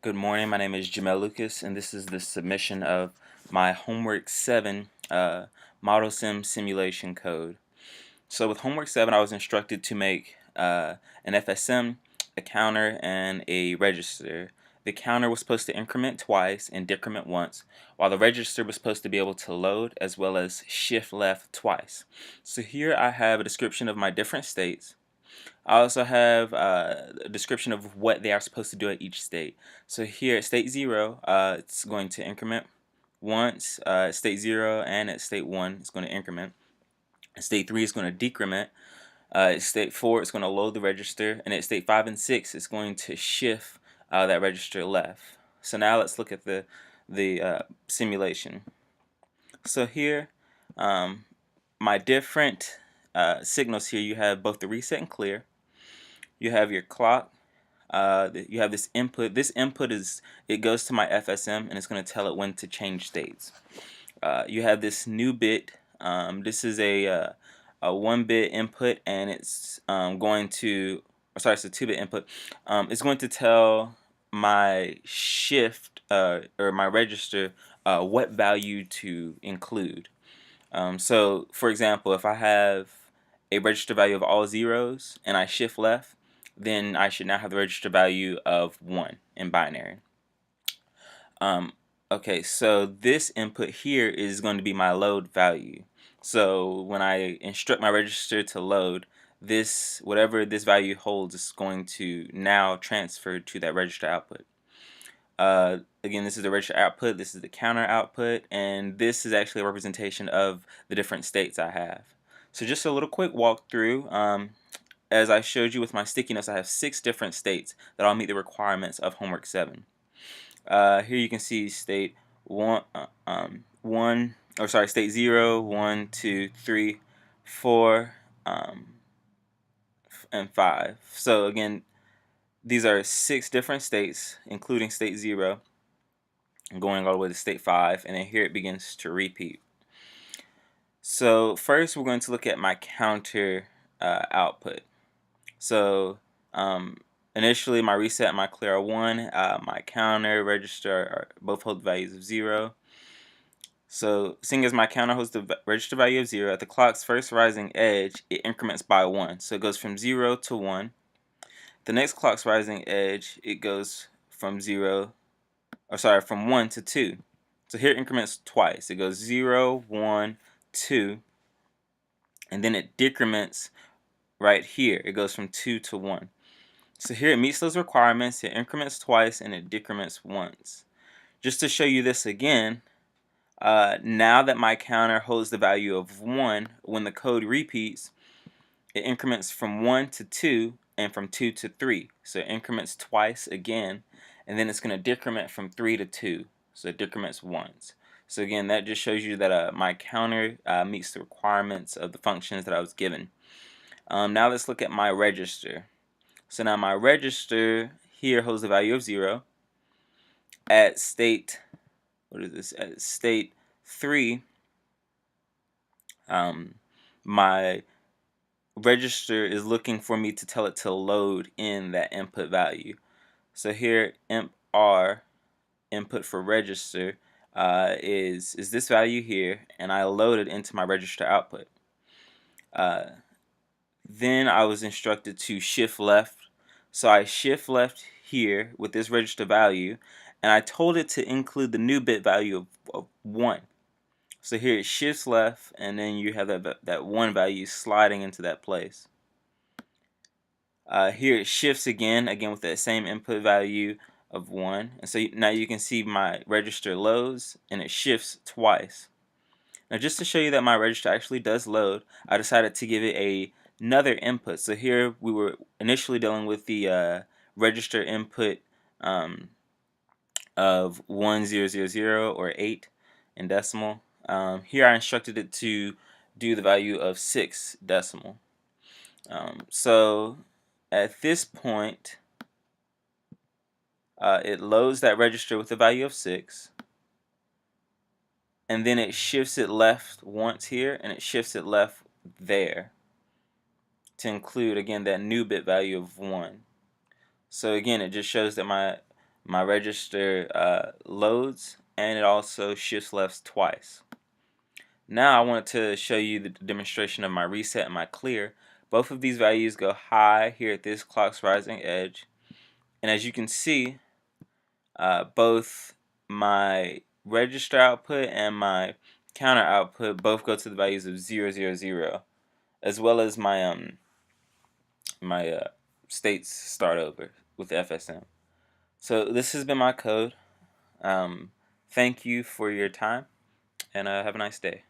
Good morning, my name is Jamel Lucas, and this is the submission of my Homework 7 Model Sim simulation code. So with Homework 7, I was instructed to make an FSM, a counter, and a register. The counter was supposed to increment twice and decrement once, while the register was supposed to be able to load as well as shift left twice. So here I have a description of my different states. I also have a description of what they are supposed to do at each state. So here at state 0, it's going to increment once. At state 0 and at state 1, it's going to increment. At state 3, it's going to decrement. At state 4, it's going to load the register. And at state 5 and 6, it's going to shift that register left. So now let's look at the simulation. So here, my different signals here, you have both the reset and clear. You have your clock. You have this input. This input it goes to my FSM and it's going to tell it when to change states. You have this new bit. This is a 1-bit input, and it's going to, sorry, it's a 2-bit input. It's going to tell my shift or my register what value to include. So, for example, if I have a register value of all zeros and I shift left, then I should now have the register value of 1 in binary. Okay, so this input here is going to be my load value. So when I instruct my register to load, whatever this value holds is going to now transfer to that register output. Again, this is the register output, this is the counter output, and this is actually a representation of the different states I have. So just a little quick walkthrough. As I showed you with my sticky notes, I have 6 different states that all meet the requirements of Homework 7. Here you can see state 1, state 0, 1, 2, 3, 4, and 5. So again, these are 6 different states, including state 0, going all the way to state 5, and then here it begins to repeat. So first we're going to look at my counter output. So initially my reset and my clear are 1, my counter register are both hold values of 0. So seeing as my counter holds the register value of 0, at the clock's first rising edge, it increments by 1. So it goes from 0 to 1. The next clock's rising edge, it goes from from 1 to 2. So here it increments twice. It goes 0, 1, 2, and then it decrements right here. It goes from 2 to 1. So here it meets those requirements. It increments twice and it decrements once. Just to show you this again, now that my counter holds the value of 1, when the code repeats, it increments from 1 to 2 and from 2 to 3. So it increments twice again, and then it's going to decrement from 3 to 2. So it decrements once. So again, that just shows you that my counter meets the requirements of the functions that I was given. Now let's look at my register. So now my register here holds the value of 0. At state, At state 3, my register is looking for me to tell it to load in that input value. So here imp r, input for register, is this value here, and I load it into my register output. Then I was instructed to shift left. So I shift left here with this register value, and I told it to include the new bit value of 1. So here it shifts left, and then you have that 1 value sliding into that place. Here it shifts again with that same input value of 1. And so now you can see my register loads, and it shifts twice. Now just to show you that my register actually does load, I decided to give it another input. So here we were initially dealing with the register input of 1000 or 8 in decimal. Here I instructed it to do the value of 6 decimal. So at this point, it loads that register with the value of 6, and then it shifts it left once here, and it shifts it left there to include again that new bit value of 1. So again, it just shows that my register loads, and it also shifts left twice. Now I want to show you the demonstration of my reset and my clear. Both of these values go high here at this clock's rising edge, and as you can see, both my register output and my counter output both go to the values of 0, 0, 0, as well as my states start over with FSM. So this has been my code. Thank you for your time, and have a nice day.